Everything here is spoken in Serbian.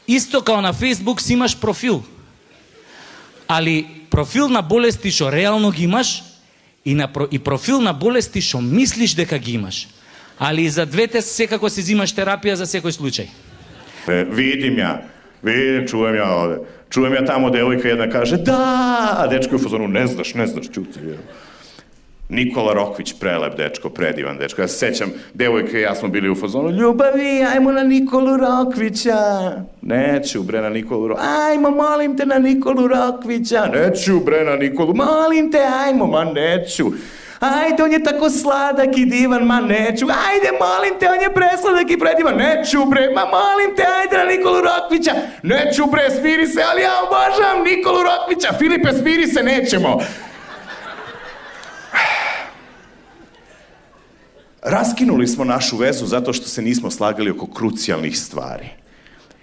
Исто као на Facebook си имаш профил. Али профил на болести што реално ги имаш и профил на болести што мислиш дека ги имаш. Али и за двете секако си взимаш терапија за секој случај. Vidim, čujem ja ovde. Čujem ja tamo devojka jedna kaže da, a dečko je u fazonu ne znaš, čuti. Nikola Rokvić, prelep dečko, predivan dečko. Ja se sećam, devojka i ja smo bili u fazonu ljubavi, ajmo na Nikolu Rokvića. Neću bre na Nikolu Rokvića. Ajmo, molim te na Nikolu Rokvića. Neću bre na Nikolu, molim te, ajmo, ma neću. Ajde, on je tako sladak i divan, ma neću. Ajde, molim te, on je presladak i predivan. Neću bre, ma molim te, ajde na Nikolu Rokvića. Neću bre, smiri se, ali ja obožavam Nikolu Rokvića. Filipe, smiri se, nećemo. Raskinuli smo našu vezu zato što se nismo slagali oko krucijalnih stvari.